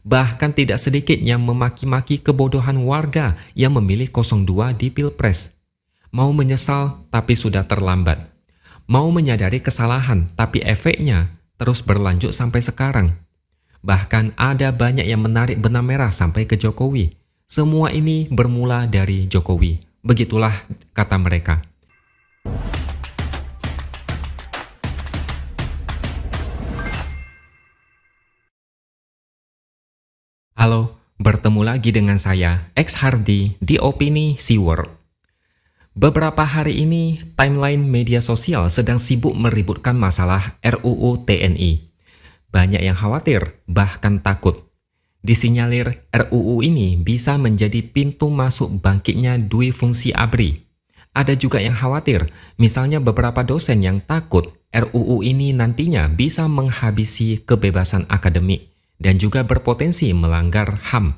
Bahkan tidak sedikit yang memaki-maki kebodohan warga yang memilih 02 di Pilpres. Mau menyesal tapi sudah terlambat. Mau menyadari kesalahan tapi efeknya terus berlanjut sampai sekarang. Bahkan ada banyak yang menarik benang merah sampai ke Jokowi. Semua ini bermula dari Jokowi. Begitulah kata mereka. Halo, bertemu lagi dengan saya, X Hardy, di Opini Seaworld. Beberapa hari ini, timeline media sosial sedang sibuk meributkan masalah RUU TNI. Banyak yang khawatir, bahkan takut. Disinyalir RUU ini bisa menjadi pintu masuk bangkitnya Dwi Fungsi ABRI. Ada juga yang khawatir, misalnya beberapa dosen yang takut RUU ini nantinya bisa menghabisi kebebasan akademik dan juga berpotensi melanggar HAM.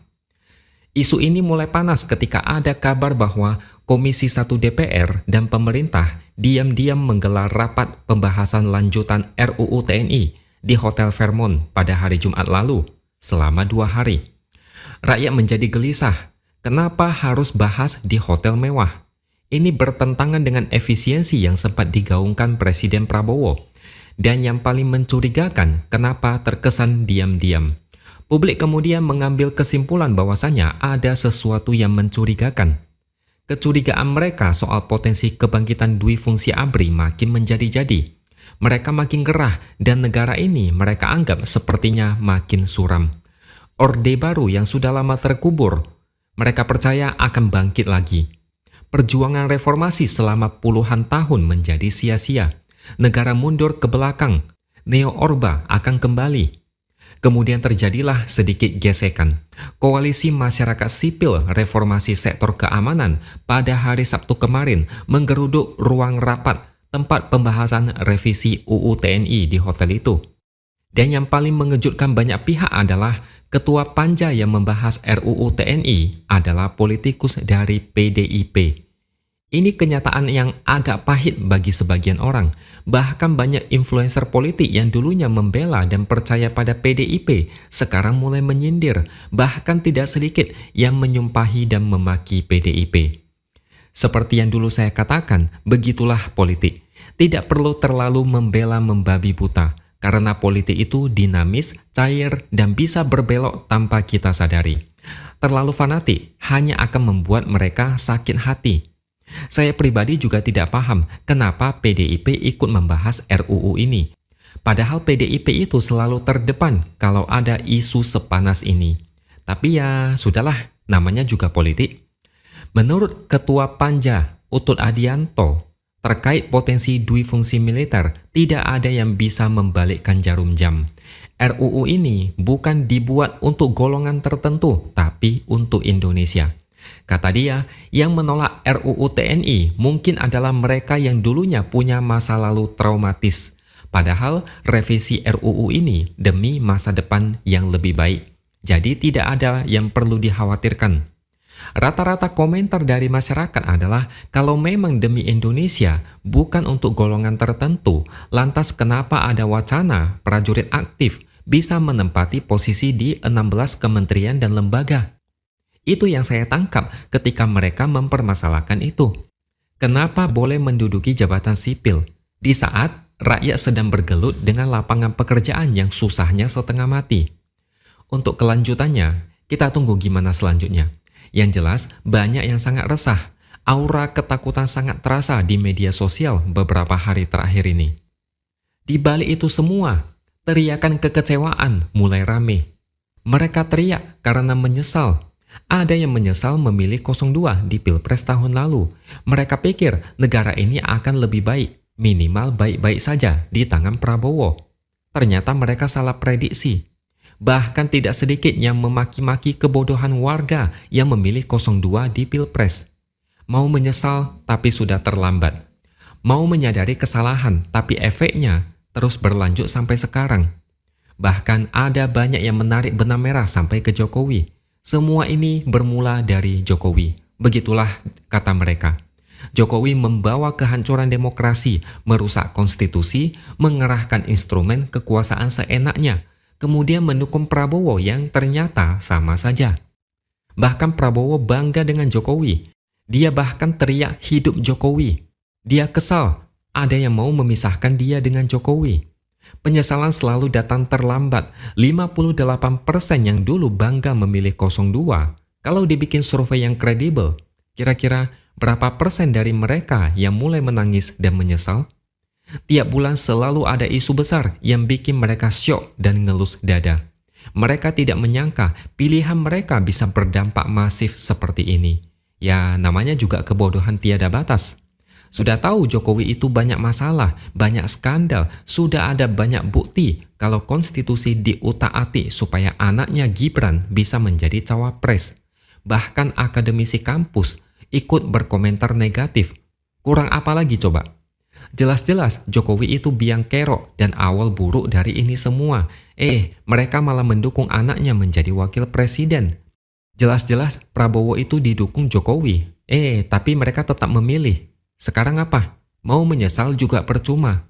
Isu ini mulai panas ketika ada kabar bahwa Komisi 1 DPR dan pemerintah diam-diam menggelar rapat pembahasan lanjutan RUU TNI di Hotel Fairmont pada hari Jumat lalu selama 2 hari. Rakyat menjadi gelisah, kenapa harus bahas di hotel mewah? Ini bertentangan dengan efisiensi yang sempat digaungkan Presiden Prabowo. Dan yang paling mencurigakan, kenapa terkesan diam-diam? Publik kemudian mengambil kesimpulan bahwasanya ada sesuatu yang mencurigakan. Kecurigaan mereka soal potensi kebangkitan Dwi Fungsi ABRI makin menjadi-jadi. Mereka makin gerah dan negara ini mereka anggap sepertinya makin suram. Orde Baru yang sudah lama terkubur, mereka percaya akan bangkit lagi. Perjuangan reformasi selama puluhan tahun menjadi sia-sia. Negara mundur ke belakang, neo-orba akan kembali. Kemudian terjadilah sedikit gesekan. Koalisi masyarakat sipil reformasi sektor keamanan pada hari Sabtu kemarin menggeruduk ruang rapat tempat pembahasan revisi UU TNI di hotel itu. Dan yang paling mengejutkan banyak pihak adalah Ketua Panja yang membahas RUU TNI adalah politikus dari PDIP. Ini kenyataan yang agak pahit bagi sebagian orang. Bahkan banyak influencer politik yang dulunya membela dan percaya pada PDIP sekarang mulai menyindir, bahkan tidak sedikit yang menyumpahi dan memaki PDIP. Seperti yang dulu saya katakan, begitulah politik. Tidak perlu terlalu membela membabi buta, karena politik itu dinamis, cair, dan bisa berbelok tanpa kita sadari. Terlalu fanatik hanya akan membuat mereka sakit hati. Saya pribadi juga tidak paham kenapa PDIP ikut membahas RUU ini. Padahal PDIP itu selalu terdepan kalau ada isu sepanas ini. Tapi ya sudahlah, namanya juga politik. Menurut Ketua Panja, Utut Adianto, terkait potensi dui fungsi militer, tidak ada yang bisa membalikkan jarum jam. RUU ini bukan dibuat untuk golongan tertentu, tapi untuk Indonesia. Kata dia, yang menolak RUU TNI mungkin adalah mereka yang dulunya punya masa lalu traumatis. Padahal revisi RUU ini demi masa depan yang lebih baik. Jadi tidak ada yang perlu dikhawatirkan. Rata-rata komentar dari masyarakat adalah kalau memang demi Indonesia bukan untuk golongan tertentu, lantas kenapa ada wacana prajurit aktif bisa menempati posisi di 16 kementerian dan lembaga? Itu yang saya tangkap ketika mereka mempermasalahkan itu. Kenapa boleh menduduki jabatan sipil di saat rakyat sedang bergelut dengan lapangan pekerjaan yang susahnya setengah mati? Untuk kelanjutannya, kita tunggu gimana selanjutnya. Yang jelas, banyak yang sangat resah. Aura ketakutan sangat terasa di media sosial beberapa hari terakhir ini. Di balik itu semua, teriakan kekecewaan mulai rame. Mereka teriak karena menyesal. Ada yang menyesal memilih 02 di Pilpres tahun lalu. Mereka pikir negara ini akan lebih baik, minimal baik-baik saja di tangan Prabowo. Ternyata mereka salah prediksi. Bahkan tidak sedikit yang memaki-maki kebodohan warga yang memilih 02 di Pilpres. Mau menyesal tapi sudah terlambat. Mau menyadari kesalahan tapi efeknya terus berlanjut sampai sekarang. Bahkan ada banyak yang menarik benang merah sampai ke Jokowi. Semua ini bermula dari Jokowi. Begitulah kata mereka. Jokowi membawa kehancuran demokrasi, merusak konstitusi, mengerahkan instrumen kekuasaan seenaknya. kemudian mendukung Prabowo yang ternyata sama saja. Bahkan Prabowo bangga dengan Jokowi. Dia bahkan teriak hidup Jokowi. Dia kesal, ada yang mau memisahkan dia dengan Jokowi. Penyesalan selalu datang terlambat. 58% yang dulu bangga memilih 02. Kalau dibikin survei yang kredibel, kira-kira berapa persen dari mereka yang mulai menangis dan menyesal? Tiap bulan selalu ada isu besar yang bikin mereka syok dan ngelus dada. Mereka tidak menyangka pilihan mereka bisa berdampak masif seperti ini. Ya, namanya juga kebodohan tiada batas. Sudah tahu Jokowi itu banyak masalah, banyak skandal, sudah ada banyak bukti kalau konstitusi diutak-atik supaya anaknya Gibran bisa menjadi cawapres. Bahkan akademisi kampus ikut berkomentar negatif. Kurang apa lagi coba? Jelas-jelas Jokowi itu biang kerok dan awal buruk dari ini semua. Mereka malah mendukung anaknya menjadi wakil presiden. Jelas-jelas Prabowo itu didukung Jokowi. Tapi mereka tetap memilih. Sekarang apa? Mau menyesal juga percuma.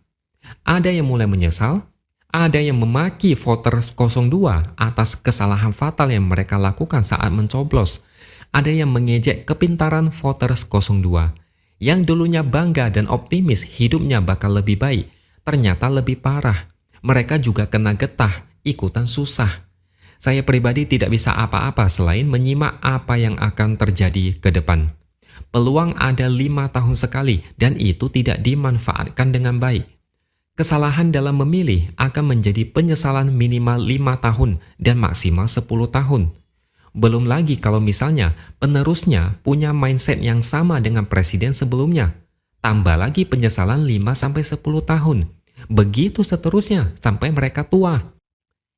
Ada yang mulai menyesal, ada yang memaki voters 02 atas kesalahan fatal yang mereka lakukan saat mencoblos. Ada yang mengejek kepintaran voters 02. Yang dulunya bangga dan optimis hidupnya bakal lebih baik, ternyata lebih parah. Mereka juga kena getah, ikutan susah. Saya pribadi tidak bisa apa-apa selain menyimak apa yang akan terjadi ke depan. Peluang ada 5 tahun sekali dan itu tidak dimanfaatkan dengan baik. Kesalahan dalam memilih akan menjadi penyesalan minimal 5 tahun dan maksimal 10 tahun. Belum lagi kalau misalnya penerusnya punya mindset yang sama dengan presiden sebelumnya. Tambah lagi penyesalan 5-10 tahun. Begitu seterusnya sampai mereka tua.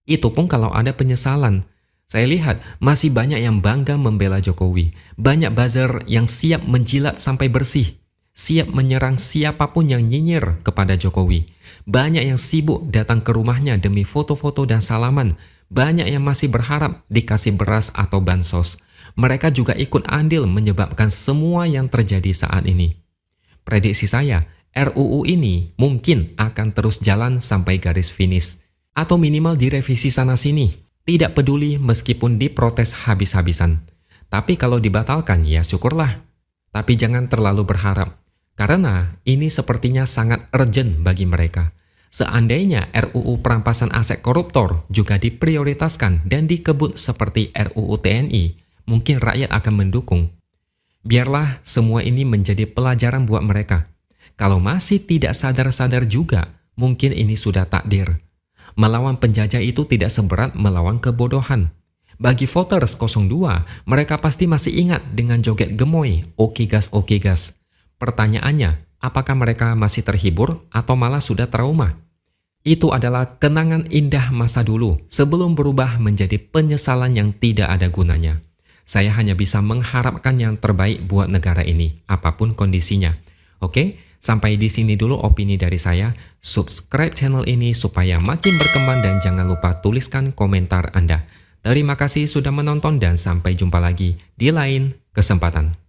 Itu pun kalau ada penyesalan. Saya lihat masih banyak yang bangga membela Jokowi. Banyak buzzer yang siap menjilat sampai bersih. Siap menyerang siapapun yang nyinyir kepada Jokowi. Banyak yang sibuk datang ke rumahnya demi foto-foto dan salaman. Banyak yang masih berharap dikasih beras atau bansos. Mereka juga ikut andil menyebabkan semua yang terjadi saat ini. Prediksi saya, RUU ini mungkin akan terus jalan sampai garis finish. Atau minimal direvisi sana-sini. Tidak peduli meskipun diprotes habis-habisan. Tapi kalau dibatalkan ya syukurlah. Tapi jangan terlalu berharap. Karena ini sepertinya sangat urgent bagi mereka. Seandainya RUU perampasan aset koruptor juga diprioritaskan dan dikebut seperti RUU TNI, mungkin rakyat akan mendukung. Biarlah semua ini menjadi pelajaran buat mereka. Kalau masih tidak sadar-sadar juga, mungkin ini sudah takdir. Melawan penjajah itu tidak seberat melawan kebodohan. Bagi voters 02, mereka pasti masih ingat dengan joget gemoy, oke gas, oke gas. Pertanyaannya, apakah mereka masih terhibur atau malah sudah trauma? Itu adalah kenangan indah masa dulu sebelum berubah menjadi penyesalan yang tidak ada gunanya. Saya hanya bisa mengharapkan yang terbaik buat negara ini, apapun kondisinya. Oke? Sampai di sini dulu opini dari saya. Subscribe channel ini supaya makin berkembang dan jangan lupa tuliskan komentar Anda. Terima kasih sudah menonton dan sampai jumpa lagi di lain kesempatan.